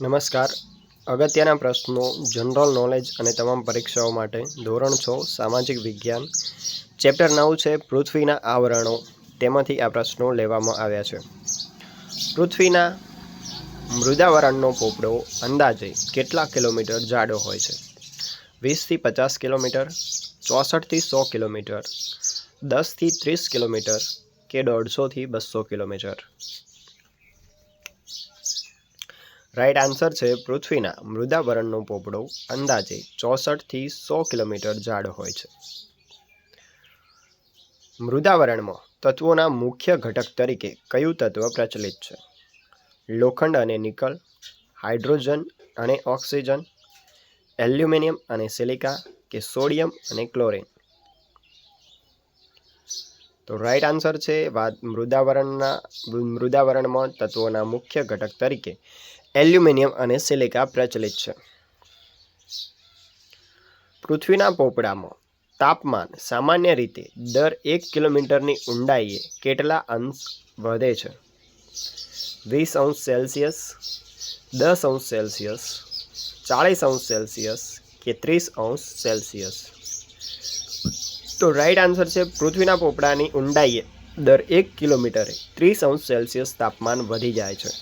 નમસ્કાર. અગત્યના પ્રશ્નો, જનરલ નોલેજ અને તમામ પરીક્ષાઓ માટે ધોરણ 6 સામાજિક વિજ્ઞાન ચેપ્ટર 9 છે પૃથ્વીના આવરણો. તેમાંથી આ પ્રશ્નો લેવામાં આવ્યા છે. પૃથ્વીના મૃદાવરણનો પોપડો અંદાજે કેટલા કિલોમીટર જાડો હોય છે? 20 થી 50 કિલોમીટર, 64 થી 100 કિલોમીટર, 10 થી 30 કિલોમીટર કે 150 થી 200 કિલોમીટર? રાઈટ આન્સર છે પૃથ્વીના મૃદાવરણનો પોપડો અંદાજે 64 થી 100 કિલોમીટર જાડો હોય છે. મૃદાવરણમાં તત્વોના મુખ્ય ઘટક તરીકે કયું તત્વ પ્રચલિત છે? લોખંડ અને નિકલ, હાઇડ્રોજન અને ઓક્સિજન, એલ્યુમિનિયમ અને સિલિકા કે સોડિયમ અને ક્લોરિન? તો રાઈટ આન્સર છે મૃદાવરણમાં તત્વોના મુખ્ય ઘટક તરીકે એલ્યુમિનિયમ અને સિલિકા પ્રચલિત છે. પૃથ્વીના પોપડામાં તાપમાન સામાન્ય રીતે દર 1 કિલોમીટરની ઊંડાઈએ કેટલા અંશ વધે છે? 20 અંશ સેલ્સિયસ, 10 અંશ સેલ્સિયસ, 40 અંશ સેલ્સિયસ કે 30 અંશ સેલ્સિયસ? તો રાઈટ આન્સર છે પૃથ્વીના પોપડાની ઊંડાઈએ દર 1 કિલોમીટરે 30 અંશ સેલ્સિયસ તાપમાન વધી જાય છે.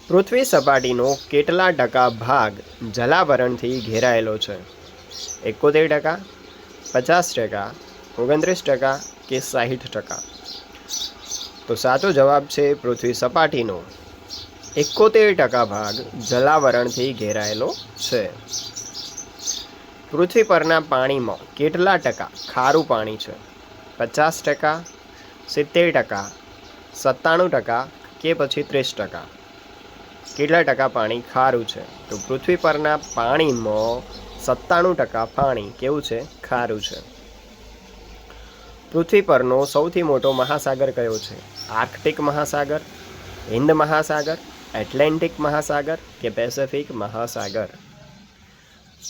પૃથ્વી સપાટીનો કેટલા ટકા ભાગ જલાવરણથી ઘેરાયેલો છે? 71%, 50%, 29% કે 60%? તો સાચો જવાબ છે પૃથ્વી સપાટીનો 71% ભાગ જલાવરણથી ઘેરાયેલો છે. પૃથ્વી પરના પાણીમાં કેટલા ટકા ખારું પાણી છે? 50%, 70%, 97% કે પછી 30%? કેટલા ટકા પાણી ખારું છે? તો પૃથ્વી પરના પાણીમાં 97% પાણી કેવું છે? ખારું છે. પૃથ્વી પરનો સૌથી મોટો મહાસાગર કયો છે? આર્કટિક મહાસાગર, હિન્દ મહાસાગર, એટલાન્ટિક મહાસાગર કે પેસિફિક મહાસાગર?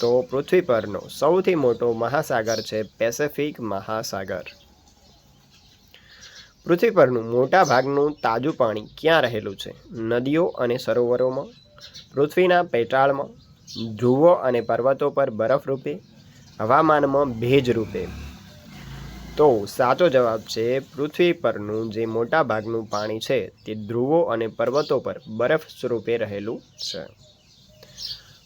તો પૃથ્વી પરનો સૌથી મોટો મહાસાગર છે પેસિફિક મહાસાગર. પૃથ્વી પરનું મોટા ભાગનું તાજું પાણી ક્યાં રહેલું છે? નદીઓ અને સરોવરોમાં, પૃથ્વીના પેટાળમાં, ધ્રુવો અને પર્વતો પર બરફ રૂપે, હવામાનમાં ભેજ રૂપે? તો સાચો જવાબ છે પૃથ્વી પરનું જે મોટા ભાગનું પાણી છે તે ધ્રુવો અને પર્વતો પર બરફ સ્વરૂપે રહેલું છે.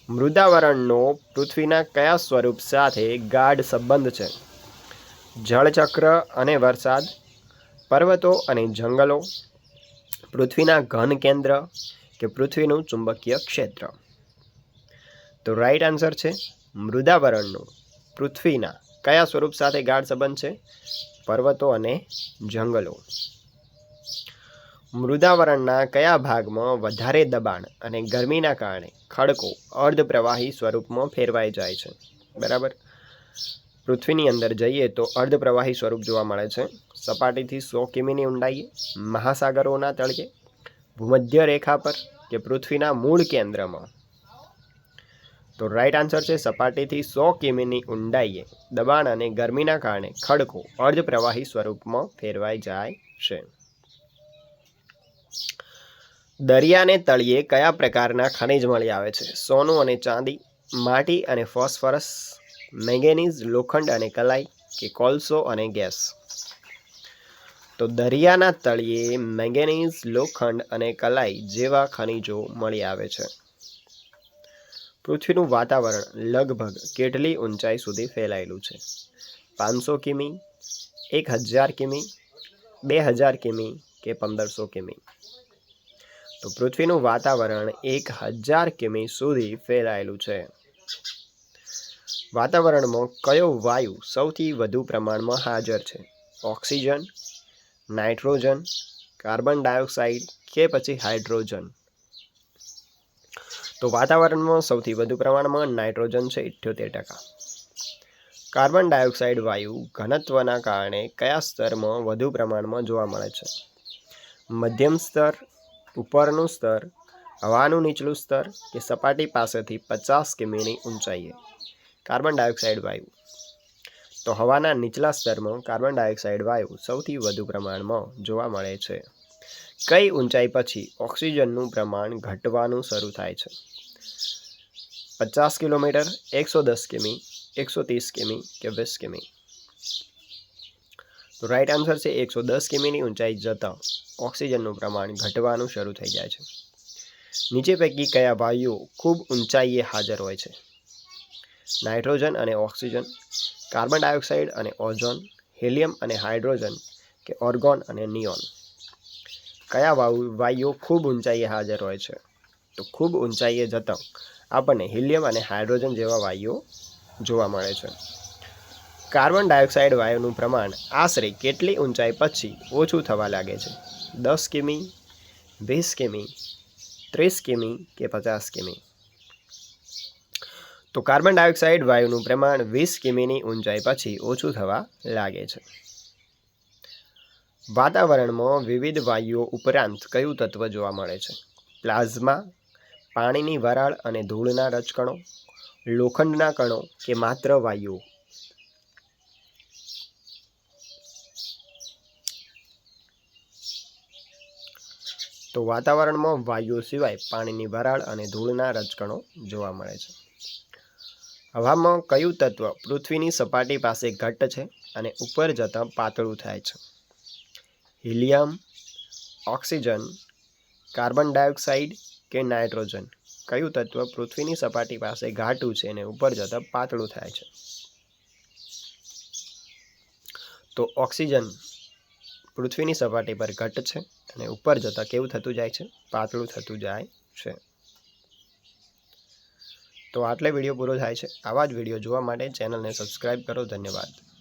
મૃદાવરણનો પૃથ્વીના કયા સ્વરૂપ સાથે ગાઢ સંબંધ છે? જળચક્ર અને વરસાદ, પર્વતો અને જંગલો, પૃથ્વીના ઘન કેન્દ્ર કે પૃથ્વીનું ચુંબકીય ક્ષેત્ર? તો રાઈટ આન્સર છે મૃદાવરણનો પૃથ્વીના કયા સ્વરૂપ સાથે ગાઢ સંબંધ છે? પર્વતો અને જંગલો. મૃદાવરણના કયા ભાગમાં વધારે દબાણ અને ગરમીના કારણે ખડકો અર્ધપ્રવાહી સ્વરૂપમાં ફેરવાઈ જાય છે? બરાબર. પૃથ્વીની અંદર જઈએ તો અર્ધપ્રવાહી સ્વરૂપ જોવા મળે છે. સપાટીથી 100 કિમીની ઊંડાઈએ, મહાસાગરોના તળિયે, ભૂમધ્ય રેખા પર કે પૃથ્વીના મૂળ કેન્દ્રમાં? તો રાઈટ આન્સર છે સપાટીથી 100 કિમીની ઊંડાઈએ દબાણ અને ગરમીના કારણે ખડકો અર્ધપ્રવાહી સ્વરૂપમાં ફેરવાઈ જાય છે. દરિયાને તળિયે કયા પ્રકારના ખનિજ મળી આવે છે? સોનું અને ચાંદી, માટી અને ફોસ્ફરસ, મેંગેનીઝ, લોખંડ અને કલાઈ કે કોલસો અને ગેસ? તો દરિયાના તળિયે મેંગેનીઝ, લોખંડ અને કલાઈ જેવા ખનિજો મળી આવે છે. પૃથ્વીનું વાતાવરણ લગભગ કેટલી ઊંચાઈ સુધી ફેલાયેલું છે? 500 કિમી, 1000 કિમી, 2000 કિમી કે 1500 કિમી? તો પૃથ્વીનું વાતાવરણ 1000 કિમી સુધી ફેલાયેલું છે. વાતાવરણમાં કયો વાયુ સૌથી વધુ પ્રમાણમાં હાજર છે? ઓક્સિજન, નાઇટ્રોજન, કાર્બન ડાયોક્સાઇડ કે પછી હાઇડ્રોજન? તો વાતાવરણમાં સૌથી વધુ પ્રમાણમાં નાઇટ્રોજન છે 78%. કાર્બન ડાયોક્સાઇડ વાયુ ઘનત્વના કારણે કયા સ્તરમાં વધુ પ્રમાણમાં જોવા મળે છે? મધ્યમ સ્તર, ઉપરનું સ્તર, હવાનું નીચલું સ્તર કે સપાટી પાસેથી 50 કિમીની ઊંચાઈએ કાર્બન ડાયોક્સાઇડ વાયુ? તો હવાના નીચલા સ્તરમાં કાર્બન ડાયોક્સાઇડ વાયુ સૌથી વધુ પ્રમાણમાં જોવા મળે છે. કઈ ઊંચાઈ પછી ઓક્સિજનનું પ્રમાણ ઘટવાનું શરૂ થાય છે? 50 કિલોમીટર, 110 કિમી, 130 કિમી કે 20 કિમી? તો રાઈટ આન્સર છે 110 કિમીની ઊંચાઈ જતાં ઓક્સિજનનું પ્રમાણ ઘટવાનું શરૂ થઈ જાય છે. નીચે પૈકી કયા વાયુઓ ખૂબ ઊંચાઈએ હાજર હોય છે? નાઇટ્રોજન અને ઓક્સિજન, કાર્બન ડાયોક્સાઇડ અને ઓઝોન, હિલિયમ અને હાઇડ્રોજન કે ઓર્ગોન અને નિયોન? કયા વાયુઓ ખૂબ ઊંચાઈએ હાજર હોય છે? તો ખૂબ ઊંચાઈએ જતાં આપણને હિલિયમ અને હાઇડ્રોજન જેવા વાયુઓ જોવા મળે છે. કાર્બન ડાયોક્સાઇડ વાયુનું પ્રમાણ આશરે કેટલી ઊંચાઈ પછી ઓછું થવા લાગે છે? 10 કિમી, 20 કિમી, 30 કિમી કે 50 કિમી? તો કાર્બન ડાયોક્સાઇડ વાયુનું પ્રમાણ 20 કિમીની ઊંચાઈ પછી ઓછું થવા લાગે છે. વાતાવરણમાં વિવિધ વાયુઓ ઉપરાંત કયું તત્વ જોવા મળે છે? પ્લાઝમા, પાણીની વરાળ અને ધૂળના રજકણો, લોખંડના કણો કે માત્ર વાયુઓ? તો વાતાવરણમાં વાયુઓ સિવાય પાણીની વરાળ અને ધૂળના રજકણો જોવા મળે છે. હવામાં કયું તત્વ પૃથ્વીની સપાટી પાસે ઘટ્ટ છે અને ઉપર જતાં પાતળું થાય છે? હિલિયમ, ઓક્સિજન, કાર્બન ડાયોક્સાઇડ કે નાઇટ્રોજન? કયું તત્વ પૃથ્વીની સપાટી પાસે ઘાટું છે અને ઉપર જતાં પાતળું થાય છે? તો ઓક્સિજન પૃથ્વીની સપાટી પર ઘટ્ટ છે અને ઉપર જતાં કેવું થતું જાય છે? પાતળું થતું જાય છે. તો આટલે વિડીયો પૂરો થાય છે. આવા જ વિડીયો જોવા માટે ચેનલને સબસ્ક્રાઈબ કરો. ધન્યવાદ.